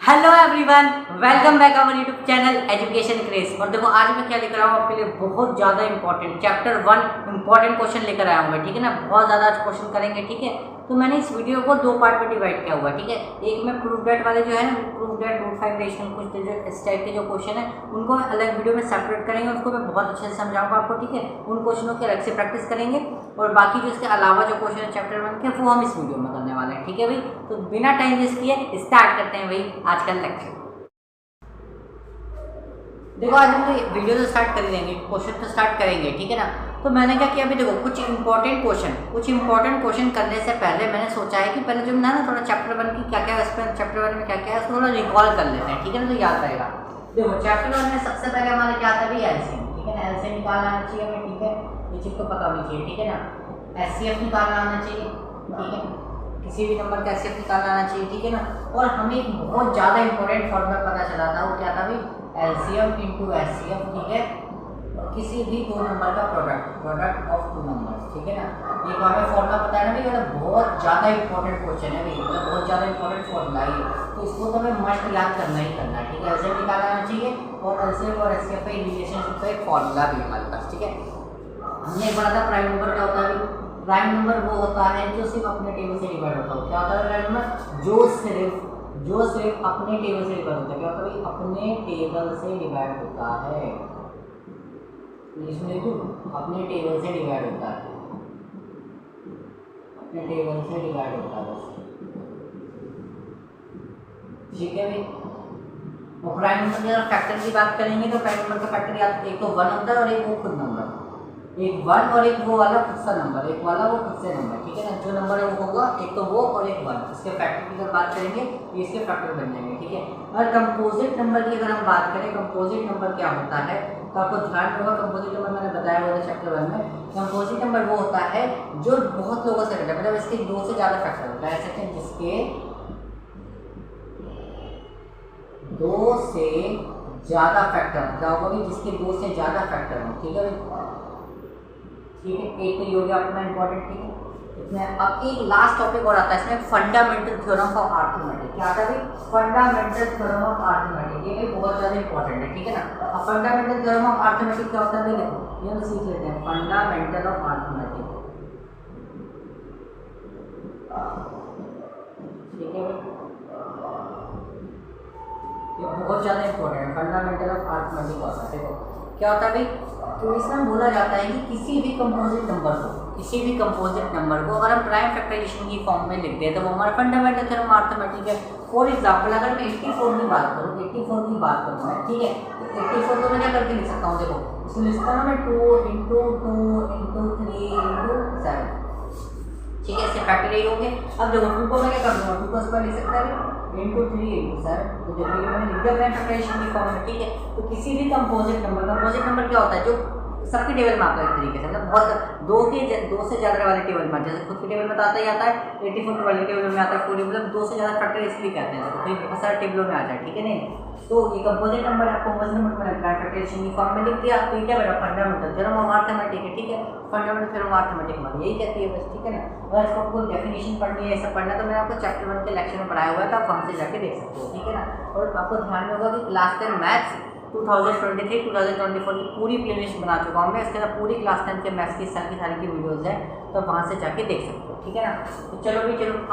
Hello everyone, welcome back our YouTube channel Education Craze. और देखो आज मैं क्या लेकर आया हूँ आपके लिए, बहुत ज़्यादा इंपॉर्टेंट चैप्टर 1 इंपॉर्टेंट क्वेश्चन लेकर आया हूँ मैं, ठीक है ना। बहुत ज़्यादा आज क्वेश्चन करेंगे, ठीक है। तो मैंने इस वीडियो को 2 पार्ट में डिवाइड किया हुआ है, ठीक है। एक में प्रूफ डेट वाले जो है ना, प्रूफ डेट रूट 5 रेशनल कुछ जो इस टाइप के जो क्वेश्चन है उनको अलग वीडियो में सेपरेट करेंगे, उसको मैं बहुत अच्छे से समझाऊंगा आपको, ठीक है। उन क्वेश्चनों की अलग से प्रैक्टिस करेंगे और बाकी जो इसके अलावा जो क्वेश्चन है चैप्टर 1 के वो हम इस वीडियो में करने वाले हैं, ठीक है भाई। तो बिना टाइम वेस्ट किए स्टार्ट करते हैं भाई आज का लेक्चर। देखो आज हम वीडियो तो स्टार्ट कर देंगे, क्वेश्चन तो स्टार्ट करेंगे, ठीक है ना। तो मैंने क्या किया अभी, देखो कुछ इंपॉर्टेंट क्वेश्चन करने से पहले मैंने सोचा है कि पहले जो ना थोड़ा चैप्टर 1 की क्या क्या है, उसमें चैप्टर 1 में क्या क्या है उसको थोड़ा रिकॉल कर लेते हैं, ठीक है ना, तो याद रहेगा। देखो चैप्टर 1 में सबसे पहले हमारा क्या था भाई, एलसीएम, ठीक है ना। एलसीएम निकालना आना चाहिए हमें, ठीक है। ये चीज़ को पता होनी चाहिए, ठीक है ना। एचसीएफ निकालना आना चाहिए, ठीक है। किसी भी नंबर का एचसीएफ निकालना आना चाहिए, ठीक है ना। और हमें एक बहुत ज़्यादा इंपॉर्टेंट फॉर्मूला पता चला था, वो क्या था भाई, एलसीएम इंटू एचसीएफ, ठीक है। और किसी भी 2 नंबर का प्रोडक्ट ऑफ 2 नंबर, ठीक है ना। ये हमें फॉर्मूला पता है ना भाई, मतलब बहुत ज़्यादा इंपॉर्टेंट क्वेश्चन है भाई, मतलब बहुत ज़्यादा इंपॉर्टेंट फॉर्मूला है, तो इसको तो हमें मस्ट याद करना ही करना है, ठीक है। एलसीएम निकालना आना चाहिए और एलसीएम और एचसीएफ का रिलेशनशिप का एक फॉर्मूला भी हमारे पास, ठीक है। हमने एक पढ़ा था प्राइम नंबर क्या होता है। प्राइम नंबर वो होता है जो सिर्फ अपने टेबल से डिवाइड होता है। क्या होता है प्राइम नंबर, जो सिर्फ अपने टेबल से डिवाइड होता है। क्या होता है, अपने टेबल से डिवाइड होता है। इसमें तो अपने टेबल से डिवाइड होता है, अपने टेबल से डिवाइड होता है बस, ठीक है भाई। और प्राइम नंबर की अगर फैक्टर की बात करेंगे तो प्राइम नंबर का फैक्टर या एक तो 1 होता है और एक वो खुद नंबर, एक 1 और एक वो वाला खुद सा नंबर, एक वाला वो खुद से नंबर, ठीक है ना। जो नंबर है वो होगा एक तो वो और एक 1, इसके फैक्टर की अगर बात करेंगे तो इसके फैक्टर बन जाएंगे, ठीक है। और कंपोजिट नंबर की अगर हम बात करें, कंपोजिट नंबर क्या होता है तो आपको ध्यान रखना, कंपोजिट नंबर मैंने बताया हुआ था चैप्टर 1 में। कंपोजिट नंबर वो होता है जो बहुत लोगों से रहता है, मतलब इसके 2 से ज़्यादा फैक्टर होता है, ऐसे जिसके 2 से ज़्यादा फैक्टर, क्या होगा कि जिसके 2 से ज़्यादा फैक्टर हो, ठीक है, ठीक है। एक तो ये हो गया अपना इंपॉर्टेंट, ठीक है। इसमें अब एक लास्ट टॉपिक और आता है इसमें, फंडामेंटल थ्योरम ऑफ अरिथमेटिक। क्या आता है भाई, फंडामेंटल थ्योरम ऑफ अरिथमेटिक, ये भी बहुत ज़्यादा इंपॉर्टेंट है, ठीक है ना। अब फंडामेंटल थ्योरम ऑफ अरिथमेटिक क्या होता है भाई, देखो ये हम सीख लेते हैं, फंडामेंटल ऑफ अरिथमेटिक, ठीक है भाई। ये बहुत ज़्यादा इंपॉर्टेंट है, फंडामेंटल ऑफ अरिथमेटिक होता है। देखो क्या होता है भाई, तो इसमें बोला जाता है कि किसी भी कंपोजिट नंबर को अगर हम प्राइम फैक्टराइजेशन की फॉर्म में लिखते हैं तो वो हमारा फंडामेंटल थ्योरम ऑफ अरिथमेटिक है। फॉर एग्जांपल अगर मैं 84 की बात करूँ, मैं, ठीक है, तो 84 को मैं क्या करके लिख सकता हूँ, देखो इसमें लिखता हूँ मैं 2 इंटू 3 इंटू 7, ठीक है, इससे फैक्टर यही होंगे। अब देखो 2 को मैं क्या कर दूँगा, 2 को इस पर लिख सकता है इंटू 3 इंटू 7, तो देखो ये मैंने लिख दिया प्राइम फैक्टराइजेशन की फॉर्म में, ठीक है। तो किसी भी कंपोजिट नंबर क्या होता है, जो सबके टेबल में आता है, एक तरीके से मतलब बहुत 2 से ज़्यादा वाले टेबल में, जैसे खुद के टेबल में आता ही आता है, 84 वाले टेबल में आता है, पूरे मतलब 2 से ज़्यादा फैक्टर इसलिए कहते हैं, तो कहीं बहुत सारे टेबलों में आ जाए, ठीक है नहीं। तो ये कंपोजिट नंबर आपको कंपोजिट नंबर मैंने प्राइम फैक्टराइजेशन की फॉर्म में लिख दिया, तो ये क्या मेरा फंडामेंटल थ्योरम ऑफ अरिथमेटिक है, ठीक है। फंडामेंटल थ्योरम ऑफ अरिथमेटिक हमारी यही कहती है बस, ठीक है ना। अगर इसको आपको डेफिनेशन पढ़नी है, सब पढ़ना, तो मैंने आपको चैप्टर 1 के लेक्चर में पढ़ाया हुआ है, तो आप वहाँ से जाके देख सकते हो, ठीक है ना। और आपको ध्यान में होगा कि क्लास 10 मैथ्स 2023-2024 की पूरी प्लेलिस्ट बना चुका हूँ मैं, इसके अंदर पूरी क्लास 10 के मैथ्स की सारी की वीडियोज़ है, तो वहाँ से जाके देख सकते हो, ठीक है ना। तो चलो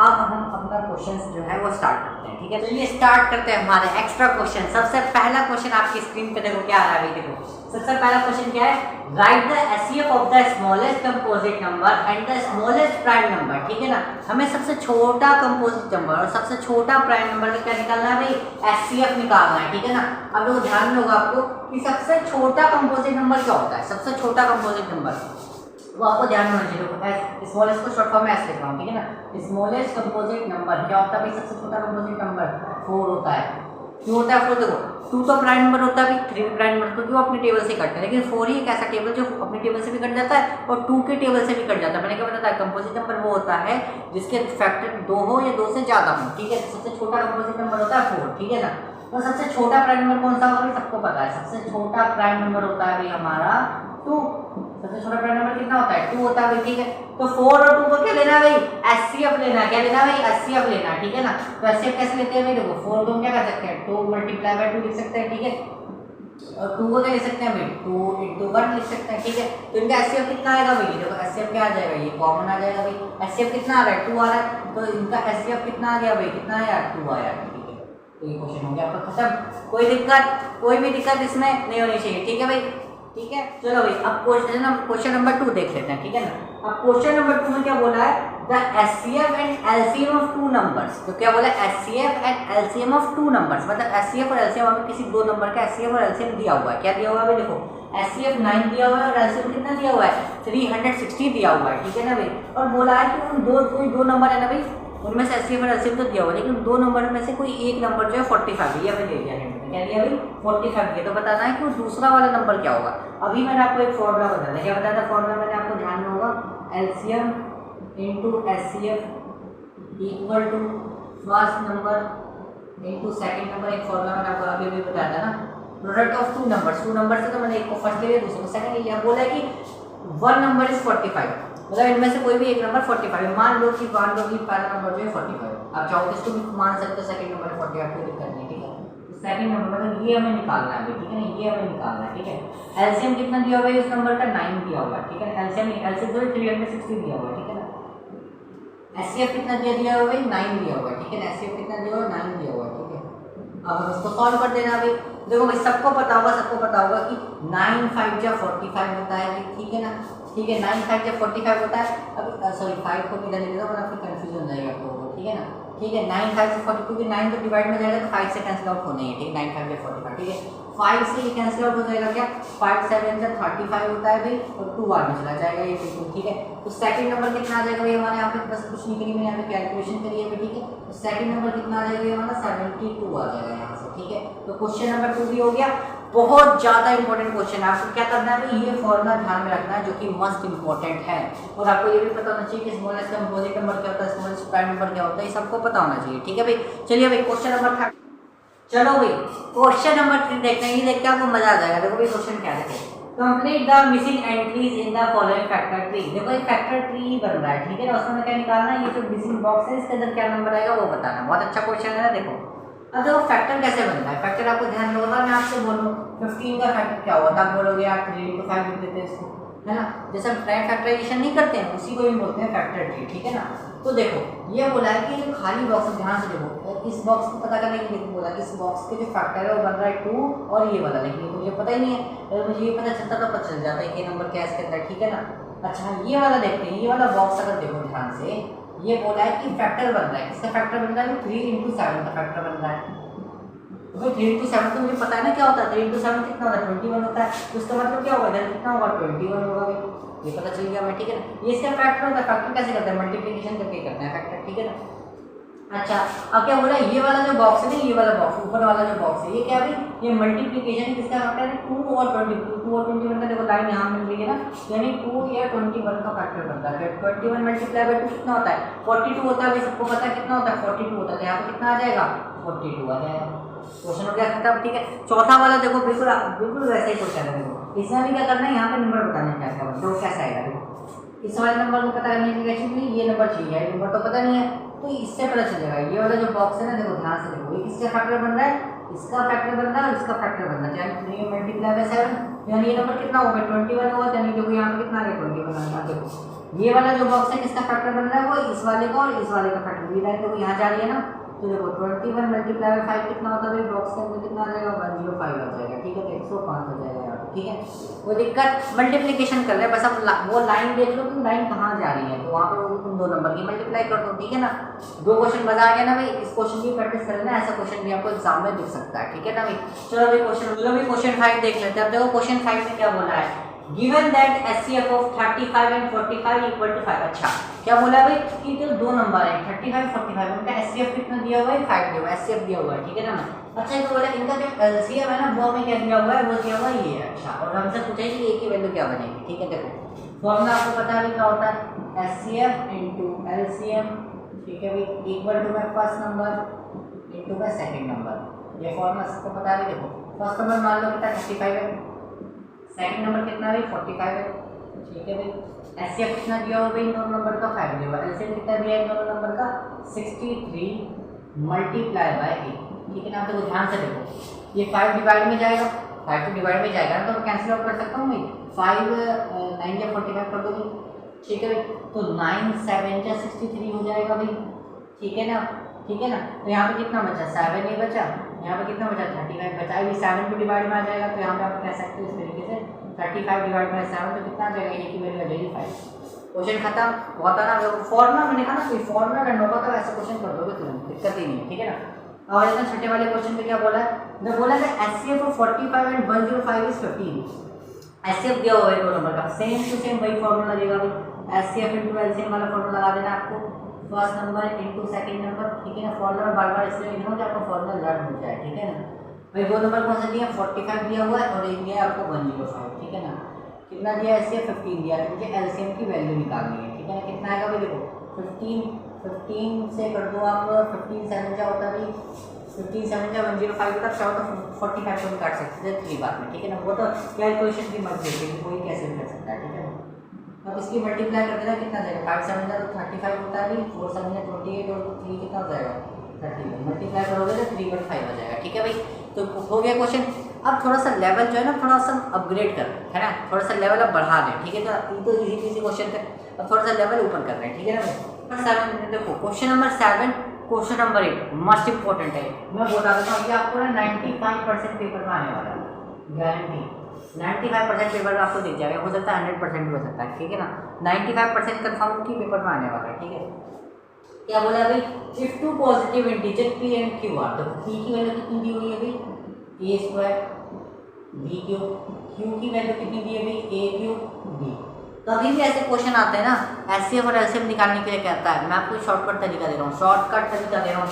अब हम अपना क्वेश्चन जो है वो स्टार्ट करते हैं, ठीक है। तो ये स्टार्ट करते हैं हमारे एक्स्ट्रा क्वेश्चन। सबसे पहला क्वेश्चन आपकी स्क्रीन पे देखो क्या आ रहा है, देखो सबसे पहला क्वेश्चन क्या है, right the HCF of the smallest composite number and the smallest prime number, ठीक है ना। हमें सबसे छोटा कंपोजिट नंबर और सबसे छोटा प्राइम नंबर का क्या निकालना है भाई, एचसीएफ निकालना है, ठीक है ना। अब वो ध्यान में होगा आपको कि सबसे छोटा कंपोजिट नंबर क्या होता है, सबसे छोटा कंपोजिट नंबर वो आपको ध्यान में होना चाहिए। स्मॉलेस्ट को शॉर्ट फॉर्म में ऐसे लिख रहा हूँ, ठीक है ना। स्मॉलेस्ट कंपोजिट नंबर क्या होता है भाई, सबसे छोटा कंपोजिट नंबर 4 होता है। क्यों होता है 4, देखो 2 तो प्राइम नंबर होता है भाई, 3 प्राइम नंबर, तो क्यों अपने टेबल से कटते हैं, लेकिन 4 ही एक ऐसा टेबल जो अपने टेबल से भी कट जाता है और 2 के टेबल से भी कट जाता है। मैंने क्या बताया, कंपोजिट नंबर वो होता है जिसके फैक्टर 2 हो या 2 से ज़्यादा हो, ठीक है। सबसे छोटा कंपोजिट नंबर होता है 4, ठीक है ना। तो सबसे छोटा प्राइम नंबर कौन सा होगा, सबको पता है, सबसे छोटा प्राइम नंबर होता है भाई हमारा 2, सबसे छोटा प्राइम नंबर कितना होता है 2 होता है भाई, ठीक है। तो 4 और 2 को क्या लेना है भाई एचसीएफ लेना है, क्या लेना है भाई एचसीएफ लेना है, ठीक है ना। तो एचसीएफ कैसे लेते हैं भाई, देखो 4 को हम क्या कर सकते हैं 2 मल्टीप्लाई बाय 2 लिख सकते हैं, ठीक है। और 2 को क्या लिख सकते हैं भाई 2 into 1 लिख सकते हैं, ठीक है। तो इनका एचसीएफ कितना आएगा भाई, देखो एचसीएफ क्या आ जाएगा, ये कॉमन आ जाएगा भाई। एचसीएफ कितना आ रहा है 2 आ रहा है, तो इनका एचसीएफ कितना आ गया भाई, कितना आया 2 आया, ठीक है। तो ये क्वेश्चन हो गया आपका खत्म, कोई भी दिक्कत इसमें नहीं होनी चाहिए, ठीक है भाई, ठीक है। चलो भाई अब क्वेश्चन नंबर 2 देख लेते हैं, ठीक है ना। अब क्वेश्चन नंबर 2 में क्या बोला है, the HCF and LCM of 2 numbers. तो क्या बोला है HCF and LCM of 2 numbers, मतलब एचसीएफ और एलसीएम हमें किसी 2 नंबर का एचसीएफ और एलसीएम दिया हुआ है, क्या दिया हुआ है भाई, देखो एचसीएफ 9 दिया हुआ है और एलसीएम कितना दिया हुआ है 360 दिया हुआ है, ठीक है ना भाई। और बोला है कि उन कोई दो नंबर है ना भाई, उनमें से एचसीएफ और एलसीएम तो दिया हुआ है, लेकिन 2 नंबर में से कोई एक नंबर जो है 45 ये हमें दे दिया है, क्या दिया भाई 45 दिया। तो बताना है कि वो दूसरा वाला नंबर क्या होगा। अभी मैंने आपको एक फॉर्मूला बताया, क्या बताया था फॉर्मूला, मैंने आपको ध्यान में होगा LCM into HCF equal to first number into second number, एक फॉर्मूला मैंने आपको अभी बताया था ना, प्रोडक्ट ऑफ 2 नंबर्स, 2 नंबर से तो मैंने एक को फर्स्ट ले लिया, दूसरे को सेकंड ले लिया। बोला है कि 1 नंबर इज 45, मतलब इनमें से कोई भी एक नंबर 45, मान लो कि पहला नंबर जो है 45, आप चाहो तो इसको भी मान सकते हो सेकंड नंबर 45, कोई दिक्कत नहीं, ठीक है। तो सेकंड नंबर मतलब ये हमें निकालना है, ठीक है ना, ये हमें निकालना है, ठीक है। एलसीएम कितना दिया हुआ है उस नंबर का 9 दिया हुआ है, ठीक है। एलसीएम जो 360 दिया हुआ है, ठीक है ना। एचसीएफ कितना दिया हुआ है 9 दिया हुआ है, ठीक है ना। एचसीएफ कितना दिया हुआ है 9 दिया हुआ है, ठीक है। अब हम इसको सॉल्व कर देना भाई, देखो भाई सबको पता होगा कि 9 5 जा 45 होता है भाई, ठीक है ना, ठीक है। 9 5 जा 45 होता है, अब सॉरी 5 को इधर ले लो वरना फिर कंफ्यूजन हो जाएगा आप लोगों को, ठीक है ना, ठीक है। 9 5 से 40, क्योंकि 9 तो डिवाइड में जाएगा तो 5 से कैंसिल आउट होना ही है, ठीक। 9 5 जा 45, ठीक है। 5 से ये कैंसिल आउट हो जाएगा, क्या 5 7 जा 35 होता है भाई, और 2 बार में चला जाएगा ये बिल्कुल, ठीक है। तो सेकंड नंबर कितना आ जाएगा भाई हमारे यहाँ पे, बस कुछ नहीं करी मैंने यहाँ पे कैलकुलेशन करी है, ठीक है। तो सेकंड नंबर कितना आ जाएगा हमारा 72 आ जाएगा यहाँ से, ठीक है। तो क्वेश्चन नंबर 2 भी हो गया। बहुत ज़्यादा इंपॉर्टेंट क्वेश्चन है, आपको क्या करना है भाई ये फॉर्मूला ध्यान में रखना है जो कि मस्ट इंपॉर्टेंट है, और आपको ये भी पता होना चाहिए कि स्मॉलेस्ट कंपोजिट नंबर क्या होता है, स्मॉलेस्ट प्राइम नंबर क्या होता है, ये सबको पता होना चाहिए, ठीक है भाई। चलिए भाई क्वेश्चन नंबर 3, चलो भाई क्वेश्चन नंबर 3 देखते हैं, ये देख के आपको मजा आ जाएगा। देखो भाई क्वेश्चन क्या है, complete the missing entries in the following factor tree. देखो एक फैक्टर ट्री बन रहा है, ठीक है ना, उसमें क्या निकालना है, ये जो मिसिंग बॉक्स है इसके अंदर क्या नंबर आएगा वो बताना है। बहुत अच्छा क्वेश्चन है ना। देखो अब देखो फैक्टर कैसे बनता है, फैक्टर आपको ध्यान होगा, मैं आपसे बोलूँ 15 का फैक्टर क्या होता है, आप बोलोगे यार 3 into 5 लिख देते हैं इसको, है ना। जैसे हम प्राइम फैक्टराइजेशन नहीं करते हैं उसी को ही बोलते हैं फैक्टर ट्री, ठीक है ना। तो देखो ये बोला है कि जो खाली बॉक्स, ध्यान से देखो, इस बॉक्स को पता करने के लिए बोला इस बॉक्स के जो फैक्टर है वो बन रहा है 2 और ये वाला, लेकिन मुझे पता ही नहीं है, अगर मुझे ये पता चलता तो पता चल जाता है कि नंबर क्या है इसके अंदर, ठीक है ना। अच्छा ये वाला देखते हैं, ये वाला बॉक्स अगर देखो ध्यान से, ये बोला है कि फैक्टर बन रहा है, किसका फैक्टर बन रहा है 3 into 7 का फैक्टर बन रहा है। तो 3 into 7 तो मुझे पता है ना क्या होता है, 3 into 7 कितना होता है 21 होता है, तो उसका मतलब क्या होगा इधर कितना होगा 21 होगा भाई, ये पता चल गया हमें, ठीक है ना। ये इसका फैक्टर होता है, फैक्टर कैसे करते हैं मल्टीप्लिकेशन करके करते हैं फैक्टर, ठीक है ना। अच्छा अब क्या हो रहा है, ये वाला जो बॉक्स है ना, ये वाला बॉक्स ऊपर वाला जो बॉक्स है ये क्या है, ये मल्टीप्लिकेशन किसका फैक्टर है 2 और 21 का, देखो लाइन यहाँ मिल रही है ना, यानी 2 या 21 का फैक्टर बनता है। 21 मल्टीप्लाई बाय 2 कितना होता है 42 होता है, सबको पता है कितना होता है 42 होता है, यहाँ पे कितना आ जाएगा 42 आ जाएगा। क्वेश्चन हो गया खत्म, ठीक है। चौथा वाला देखो बिल्कुल वैसे ही क्वेश्चन है, देखो इसमें भी क्या करना है, यहाँ पे नंबर बताना है क्या तो कैसा आएगा। देखो इस वाले नंबर को पता करने के लिए एक्चुअली ये नंबर चाहिए, ये नंबर तो पता नहीं है, तो इससे पता चल जाएगा। ये वाला जो बॉक्स है ना, देखो ध्यान से देखो, ये किसका फैक्टर बन रहा है, इसका फैक्टर बन रहा है और इसका फैक्टर बन रहा है, यानी 3 मल्टीप्लाई बाय 7, यानी ये नंबर कितना होगा 21 होगा, यानी देखो यहाँ पे कितना आ गया 21 आ गया। देखो ये वाला जो बॉक्स है किसका फैक्टर बन रहा है, वो इस वाले का और इस वाले का फैक्टर, ये लाइन देखो यहाँ जा रही है ना, तो देखो 21 मल्टीप्लाई बाय 5 कितना होता है भाई, बॉक्स के अंदर कितना आ जाएगा 105 आ जाएगा, ठीक है। तो 105 आ जाएगा यहाँ पे, ठीक है। वो दिक्कत मल्टीप्लिकेशन कर रहे हैं, बस अब वो लाइन देख लो कि लाइन कहाँ जा रही है, तो वहाँ पे तुम 2 नंबर की मल्टीप्लाई कर दो, ठीक है ना। 2 क्वेश्चन मजा आ गया ना भाई, इस क्वेश्चन की प्रैक्टिस कर लेना, ऐसा क्वेश्चन भी आपको एग्जाम में दिख सकता है, ठीक है ना भाई। चलो भाई क्वेश्चन 5 देख लेते हैं। अब देखो क्वेश्चन 5 में क्या बोला है, given that HCF of 35 and 45 equal to 5। अच्छा क्या बोला है भाई कि जो 2 नंबर है 35 45, उनका एचसीएफ कितना दिया हुआ है 5 दिया हुआ है, एचसीएफ दिया हुआ है, ठीक है ना। अच्छा तो बोला इनका जो एलसीएम है ना वो हमें क्या दिया हुआ है, वो दिया हुआ है ये। अच्छा और हमसे पूछा है कि ए की वैल्यू क्या बनेगी, ठीक है। देखो फॉर्मूला आपको पता है क्या होता है, एचसीएफ इनटू एलसीएम, ठीक है भाई, equal to my first number into my second number. ये फॉर्मूला सबको पता है। देखो फर्स्ट नंबर मान लो कितना 35 है, सेकंड नंबर कितना है 45 है, ठीक है भाई। एचसीएफ कितना दिया हुआ भाई इन दोनों नंबर का 5 दिया हुआ। एलसीएम कितना दिया है इन दोनों नंबर का 63 मल्टीप्लाई बाय 8। ठीक है ना, तो ध्यान से देखो ये 5 डिवाइड में जाएगा, 5 तो डिवाइड में जाएगा ना, तो मैं कैंसिल आउट कर सकता हूँ भाई। 5 9 या 45 कर दोगे, ठीक है भाई। तो 9 7 या 63 हो जाएगा भाई, ठीक है ना, ठीक है ना। तो यहाँ पे कितना बचा, 7 ही बचा, यहाँ पे कितना बचा 35 बचा। अभी 7 को डिवाइड में आ जाएगा, तो यहाँ पे आप कह सकते हो इस तरीके से 35 डिवाइड बाय 7 तो कितना आ जाएगा, ये की वैल्यू आ जाएगी 5। क्वेश्चन खत्म होता ना। फॉर्मूला मैंने कहा ना, कोई फॉर्मूला करना होगा तो ऐसा क्वेश्चन कर दोगे तुरंत, दिक्कत ही नहीं है, ठीक है ना। और इतना छठे वाले क्वेश्चन पे क्या बोला है, मैं बोला है HCF of 45 and 105 is 15। HCF दिया हुआ है दो नंबर का, सेम टू सेम वही फॉर्मूला देगा भाई। एचसीएफ इनटू एलसीएम वाला फॉर्मूला लगा देना आपको, first number into second number, ठीक है ना। फॉर्मूला बार-बार इसलिए लिख रहा हूं कि आपको फॉर्मूला लर्न हो जाए, ठीक है ना भाई। दो नंबर कौन सा दिया, 45 दिया हुआ है और एक दिया है आपको 105, ठीक है ना। कितना दिया है, एचसीएफ 15 दिया है, मुझे एलसीएम की वैल्यू निकालनी है, ठीक है ना। कितना आएगा भाई, देखो 15 से कर दो आप, 15 7 क्या होता है भाई, 15 7 या 105 तक चाहो तो 45 को भी काट सकते हैं 3 बार में, ठीक है ना। वो तो कैलकुलेशन की मर्जी है कि कोई कैसे भी कर सकता है, ठीक है ना। अब इसकी मल्टीप्लाई कर देना, कितना जाएगा, 5 7 तो 35 होता है भाई, 4 7 28 और 3 कितना हो जाएगा 31। मल्टीप्लाई करोगे तो 3/5 हो जाएगा, ठीक है भाई। तो हो गया क्वेश्चन। अब थोड़ा सा लेवल जो है ना, थोड़ा सा अपग्रेड कर, है ना, थोड़ा सा लेवल अब बढ़ा दें, ठीक है। तो इजी क्वेश्चन थे, अब थोड़ा सा लेवल ऊपर कर रहे हैं, ठीक है ना भाई। 7 देखो, question number 7, question number 8 most important है। मैं बता देता हूँ, ये आपको ना 95% पेपर में आने वाला है, गारंटी। 95% पेपर में आपको दिख जाएगा, हो सकता है 100% भी हो सकता है, ठीक है ना। 95% कंफर्म की पेपर में आने वाला है, ठीक है। क्या बोला भाई, if two positive integer P and Q R, तो पी की वैल्यू कितनी दी हुई है भाई, ए स्क्वायर बी क्यू, क्यू की वैल्यू कितनी दी है भाई, ए क्यू बी। तो अभी भी ऐसे क्वेश्चन आते हैं ना, एचसीएफ और एलसीएम निकालने के लिए कहता है, मैं आपको शॉर्टकट तरीका दे रहा हूँ, शॉर्टकट तरीका दे रहा हूँ।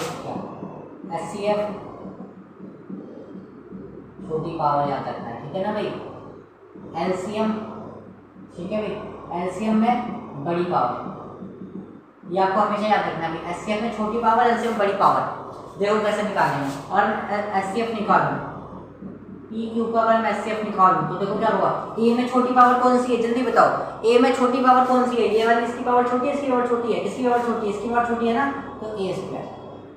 एचसीएफ छोटी पावर याद रखना है, ठीक है ना भाई। एलसीएम, ठीक है भाई, एलसीएम में बड़ी पावर, ये आपको हमेशा याद रखना है। एचसीएफ में छोटी पावर, एलसीएम बड़ी पावर। देखो कैसे निकालेंगे, और एचसीएफ निकालूं, पी क्यू का अगर मैं एचसीएफ निकालूं तो देखो क्या हुआ, ए में छोटी पावर कौन सी है, जल्दी बताओ। ए में छोटी पावर कौन सी है, ये वाली, इसकी पावर छोटी है, इसकी पावर छोटी है, किसकी पावर छोटी है, इसकी पावर छोटी है ना, तो ए स्क्वायर।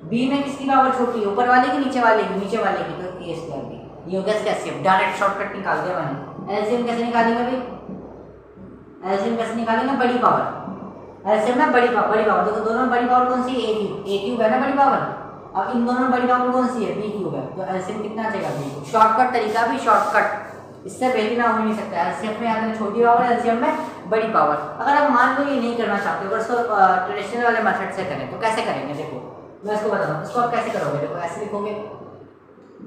बी में किसकी पावर छोटी है, ऊपर वाले की नीचे वाले की, नीचे वाले की, तो ए स्क्वायर बी। ये हो गया इसका एचसीएफ, डायरेक्ट शॉर्टकट निकाल दिया मैंने। एलसीएम कैसे निकालेंगे भाई, एलसीएम कैसे निकालेंगे, बड़ी पावर। एलसीएम में बड़ी पावर, देखो दोनों में बड़ी पावर कौन सी है, ए क्यूब है ना बड़ी पावर। अब इन दोनों में बड़ी पावर कौन सी है, बी क्यूब है, तो एलसीएम कितना आ जाएगा बी। शॉर्टकट तरीका भी शॉर्टकट, इससे बेहतर ना हो नहीं सकता। एलसीएम में आते हैं छोटी पावर, एलसीएम में बड़ी पावर। अगर आप मान लो ये नहीं करना चाहते हो, अगर इसको ट्रेडिशनल वाले मेथड से करें तो कैसे करेंगे, देखो मैं इसको बताता हूँ। इसको आप कैसे करोगे, देखो ऐसे लिखोगे,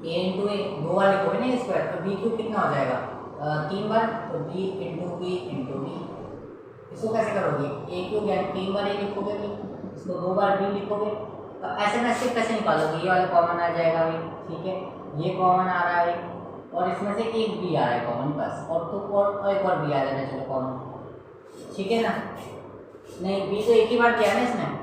ए इंटू ए, 2 बार लिखोगे ना स्क्वायर, तो बी क्यूब कितना हो जाएगा 3 बार, तो b into b into b. इसको कैसे करोगे, ए क्यूब यानी 3 बार ए लिखोगे बी, इसको 2 बार बी लिखोगे। तो ऐसे में से कैसे निकालोगे, ये वाला कॉमन आ जाएगा भाई, ठीक है, ये कॉमन आ रहा है और इसमें से एक बी आ रहा है कॉमन बस, और तो और एक और बी आ जाना चलो कॉमन, ठीक है ना। नहीं, बी तो एक ही बार दिया है ना इसमें,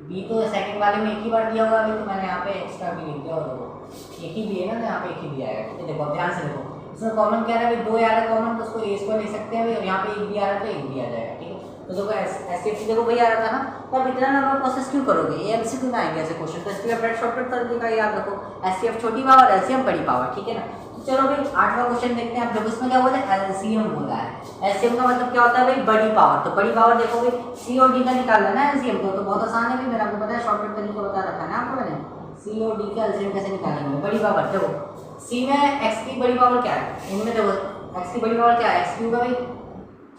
बी तो सेकंड वाले में एक ही बार दिया हुआ है, तो मैंने यहाँ पे एक्स्ट्रा बी लिख दिया, और देखो एक ही बी है ना, तो यहाँ पे एक ही बी आएगा, ठीक है। देखो ध्यान से देखो, इसमें कॉमन क्या है भाई, 2 आ रहा है कॉमन, तो उसको ए स्क्वायर ले सकते हैं भाई, और यहाँ पे एक बी आ रहा है तो एक बी आ जाएगा, ठीक है। तो देखो एचसीएफ देखो वही आ रहा था ना, तो अब इतना नंबर प्रोसेस क्यों करोगे, ये एमसीक्यू में आएंगे ऐसे क्वेश्चन, तो इसलिए ब्रेड शॉर्टकट तरीका याद रखो, एचसीएफ छोटी पावर, एलसीएम बड़ी पावर, ठीक है ना। तो चलो भाई 8वां क्वेश्चन देखते हैं। अब देखो इसमें क्या बोला है, एलसीएम बोला है। एलसीएम का मतलब क्या होता है भाई, बड़ी पावर। तो बड़ी पावर देखो भाई, सी और डी का निकालना है ना एलसीएम, तो बहुत आसान है भाई, मैंने आपको पता है शॉर्टकट तरीका बता रखा है ना आपको मैंने। सी और डी का एलसीएम कैसे निकालेंगे, बड़ी पावर। देखो सी में एक्स की बड़ी पावर क्या है, इनमें देखो एक्स की बड़ी पावर क्या है, एक्स क्यूब है भाई,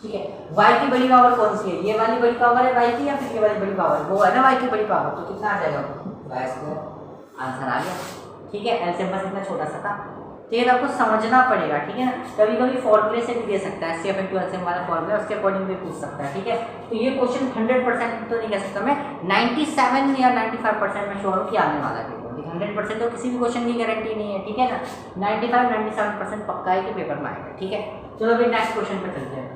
ठीक है। वाई की बड़ी पावर कौन सी है, ये वाली बड़ी पावर है वाई की, या फिर ये वाली बड़ी पावर, वो है ना वाई की बड़ी पावर, तो कितना आ जाएगा वाई स्क्वायर, आंसर आ गया, ठीक है। एलसीएम बस इतना छोटा सा था, तो ये आपको समझना पड़ेगा, ठीक है ना। कभी कभी फॉर्मूले से भी दे सकता है, एचसीएफ इनटू एलसीएम वाला फॉर्मूला, उसके अकॉर्डिंग भी पूछ सकता है, ठीक है। तो ये क्वेश्चन 100% तो नहीं कह सकता मैं, 97 या 95% में श्योर हूँ कि आने वाला है। 100% तो किसी भी क्वेश्चन की गारंटी नहीं है, ठीक है ना। 95-97% पक्का है कि पेपर में आएगा, ठीक है। चलो भाई नेक्स्ट क्वेश्चन पे चलते हैं।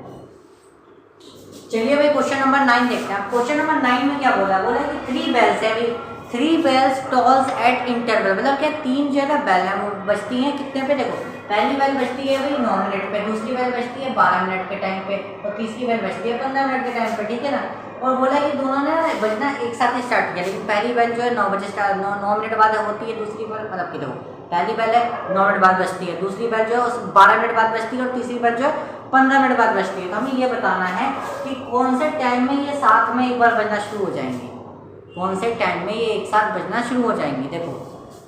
चलिए भाई क्वेश्चन नंबर 9 देखते हैं। क्वेश्चन नंबर 9 में क्या बोला है कि 3 बेल्स है भाई, 3 bells tolls at interval, मतलब क्या 3 जो है ना बेल है वो बजती हैं कितने पे, देखो पहली बेल बजती है भाई 9 मिनट पे, दूसरी बेल बजती है 12 मिनट के टाइम पे और तीसरी बेल बजती है 15 मिनट के टाइम पे, ठीक है ना। और बोला कि दोनों ने बजना एक साथ ही स्टार्ट किया, लेकिन पहली बेल जो है 9 बजे स्टार्ट 9 मिनट बाद होती है, दूसरी बेल मतलब कि देखो पहली बेल है 9 मिनट बाद बजती है, दूसरी बेल जो है उस 12 मिनट बाद बजती है और तीसरी बेल जो है 15 मिनट बाद बजती है। तो हमें ये बताना है कि कौन से टाइम में ये साथ में एक बार बजना शुरू हो जाएंगे, कौन से टाइम में ये एक साथ बजना शुरू हो जाएंगे। देखो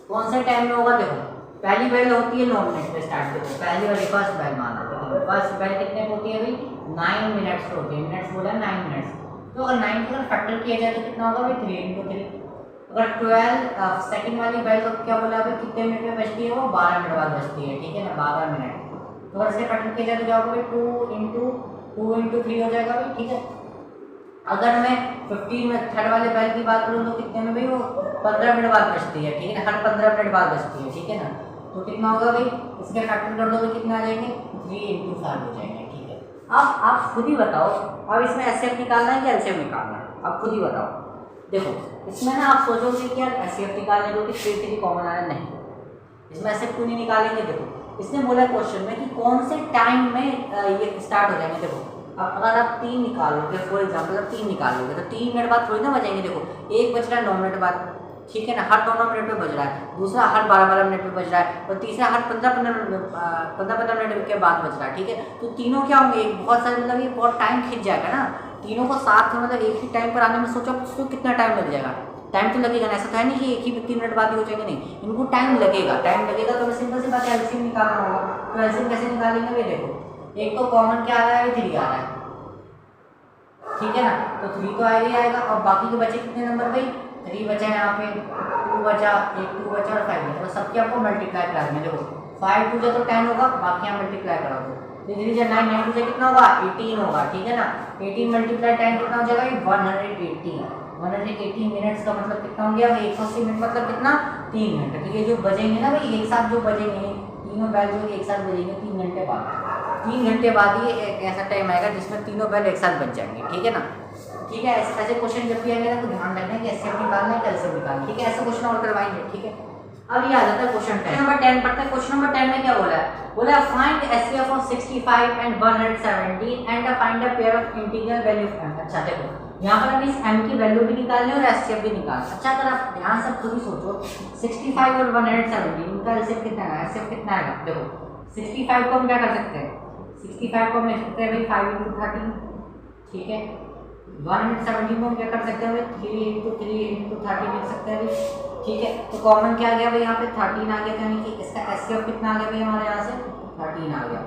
कौन से टाइम में होगा, देखो पहली बेल होती है 9 मिनट पे स्टार्ट, देखो पहली वाली फर्स्ट बेल माना, देखो फर्स्ट बेल कितने पे होती है भाई 9 मिनट्स होती है, मिनट्स बोला 9 मिनट्स, तो अगर 9 को फैक्टर किया जाए तो कितना होगा भाई 3 × 3। अगर 12 सेकंड वाली बेल को क्या बोला भाई कितने मिनट में बजती है, वो 12 मिनट बाद बजती है, ठीक है ना 12 मिनट। तो अगर इसे फैक्टर किया जाए तो क्या होगा भाई 2 × 3 हो जाएगा भाई, ठीक है। अगर मैं 15 में थर्ड वाले बेल की बात करूँ तो कितने में भाई वो 15 मिनट बाद बजती है, ठीक है, हर 15 मिनट बाद बजती है, ठीक है ना। तो कितना होगा भाई, इसके फैक्टर कर दो तो कितना आ जाएंगे 3 × 5 हो जाएंगे, ठीक है। अब आप खुद ही बताओ, अब इसमें एचसीएफ निकालना है कि एलसीएम निकालना है, आप खुद ही बताओ। देखो इसमें ना आप सोचोगे कि यार एचसीएफ निकालने को कि 3 कॉमन आया, नहीं इसमें एचसीएफ क्यों नहीं निकालेंगे। देखो इसने बोला क्वेश्चन में कि कौन से टाइम में ये स्टार्ट हो जाएंगे। देखो अब अगर आप 3 निकाल लोगे, फॉर एग्जाम्पल आप 3 निकाल लोगे तो 3 मिनट बाद थोड़ी ना बजेंगे। देखो एक बज रहा है 9 मिनट बाद, ठीक है ना, हर 9 मिनट पे बज रहा है, दूसरा हर 12 मिनट पे बज रहा है और तीसरा हर 15 मिनट के बाद बज रहा है, ठीक है। तो तीनों क्या होंगे, बहुत सारे मतलब ये बहुत टाइम खिंच जाएगा ना, तीनों को साथ में मतलब एक ही टाइम पर आने में सोचो तो कितना टाइम लग जाएगा, टाइम तो लगेगा ना, ऐसा तो है नहीं कि एक ही 3 मिनट बाद ही हो जाएंगे, नहीं इनको टाइम लगेगा तो हमें सिंपल सी बात है एलसीएम निकालना होगा। तो एलसीएम कैसे निकालेंगे भाई, देखो एक तो कॉमन क्या आ रहा है 3 आ रहा है, ठीक है ना, तो 3 तो आएगा ही आएगा और बाकी के बचे कितने नंबर भाई 3 बचा यहाँ पे, 2 बचा, 1 2 बचा और 5 बचा, तो सबके आपको मल्टीप्लाई करा देंगे। देखो 5 2 तो 10 होगा, बाकी यहाँ मल्टीप्लाई करा दो, 3 9 9 2 कितना होगा 18 होगा, ठीक है ना। 18 मल्टीप्लाई 10 कितना हो जाएगा 180 मिनट्स का मतलब कितना हो गया भाई 180 मिनट मतलब कितना 3 घंटे, ठीक है। जो बजेंगे ना भाई एक साथ जो बजेंगे तीनों बैल जो एक साथ बजेंगे 3 घंटे बाद, 3 घंटे बाद ही एक ऐसा टाइम आएगा जिसमें तीनों बैल एक साथ बज जाएंगे, ठीक है ना। ठीक है, ऐसे क्वेश्चन जब भी आएंगे ना तो ध्यान रखना है कि एचसीएफ निकालना है कैसे निकालना है, ठीक है। ऐसे क्वेश्चन और करवाएंगे, ठीक है। अब ये आ जाता है क्वेश्चन नंबर 10 पढ़ते हैं। क्वेश्चन नंबर 10 में क्या बोला है, बोला find HCF of 65 and 117 and find the pair of integral value of m। अच्छा देखो यहाँ पर हमें इस m की वैल्यू भी निकालनी है और एचसीएफ भी निकालना है। अच्छा अगर आप ध्यान से खुद ही सोचो 65 और 117 इनका एचसीएफ कितना है, एचसीएफ कितना आएगा। देखो 65 को हम क्या कर सकते हैं, 65 को हम लिख सकते हैं भाई 5 × 13, ठीक है। 117 को हम क्या कर सकते हैं भाई 3 × 3 × 30 लिख सकते हैं भाई, ठीक है। तो कॉमन क्या आ गया भाई यहाँ पे 13 आ गया, यानी कि इसका एचसीएफ कितना आ गया भाई हमारे यहाँ से 13 आ गया,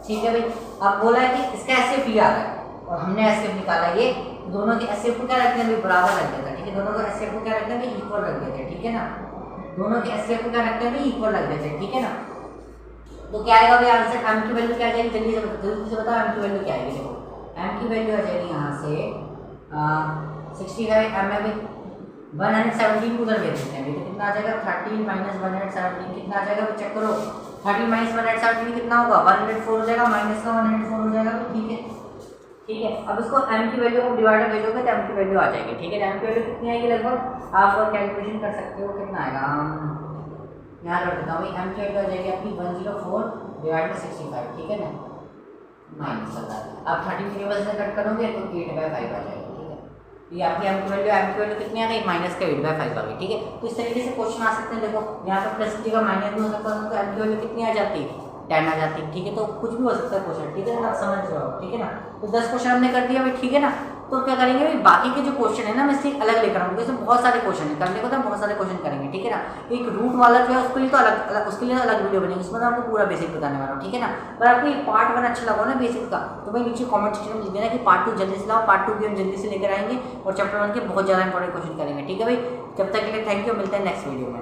ठीक है भाई। अब बोला है कि इसका एचसीएफ ये आ रहा है और हमने एचसीएफ निकाला, ये दोनों के एचसीएफ को क्या रखते हैं भाई बराबर रख देते हैं, ठीक है। दोनों के एचसीएफ को क्या रखते हैं भाई इक्वल रख देते हैं, ठीक है ना। दोनों के एचसीएफ को क्या रखते हैं भाई इक्वल रख देते हैं, ठीक है ना। तो क्या आएगा भाई आंसर, m की वैल्यू क्या आ जाएगी, जल्दी से बताओ m की वैल्यू क्या आएगी। देखो m की वैल्यू आ जाएगी यहाँ से 65 m में 117 को उधर भेज देते हैं, तो कितना आ जाएगा 13 - 117 कितना आ जाएगा, चेक करो 13 - 117 कितना होगा 104 हो जाएगा, माइनस का 104 हो जाएगा, तो ठीक है, ठीक है। अब इसको m की वैल्यू को डिवाइडर भेजोगे तो m की वैल्यू आ जाएगी, ठीक है। m की वैल्यू कितनी आएगी लगभग आप कैलकुलेशन कर सकते हो, कितना आएगा यहाँ कर देता हूँ, m की वैल्यू आ जाएगी आपकी 104 / 65, ठीक है ना, माइनस आप 13 टेबल से कट करोगे तो 8/5 आ जाएगा, ठीक है। ये आपकी m की वैल्यू कितनी आ गई माइनस का 8/5 आ गई, ठीक है। तो इस तरीके से क्वेश्चन आ सकते हैं। देखो यहाँ पर प्लस की जगह माइनस भी हो सकता है, तो m की वैल्यू कितनी आ जाती है 10 आ जाती है, ठीक है। तो कुछ भी हो सकता है क्वेश्चन, ठीक है ना, आप समझ रहे हो, ठीक है ना। तो 10 क्वेश्चन हमने कर दिया भाई, ठीक है ना। तो क्या करेंगे भाई बाकी के जो क्वेश्चन है ना मैं इससे अलग लेकर आऊँगा, इसमें बहुत सारे क्वेश्चन है करने को, तो बहुत सारे क्वेश्चन करेंगे, ठीक है ना। एक रूट वाला जो है उसके लिए तो अलग उसके लिए अलग वीडियो बनेगी, उसमें तो आपको पूरा बेसिक बताने वाला हूँ, ठीक है ना। पर आपको ये पार्ट 1 अच्छा लगा ना बेसिक का, तो भाई नीचे कमेंट सेक्शन में लिख देना कि पार्ट 2 जल्दी से लाओ, पार्ट 2 भी हम जल्दी से लेकर आएंगे और चैप्टर 1 के बहुत ज़्यादा इंपॉर्टेंट क्वेश्चन करेंगे, ठीक है भाई। जब तक के लिए थैंक यू, मिलते हैं नेक्स्ट वीडियो में।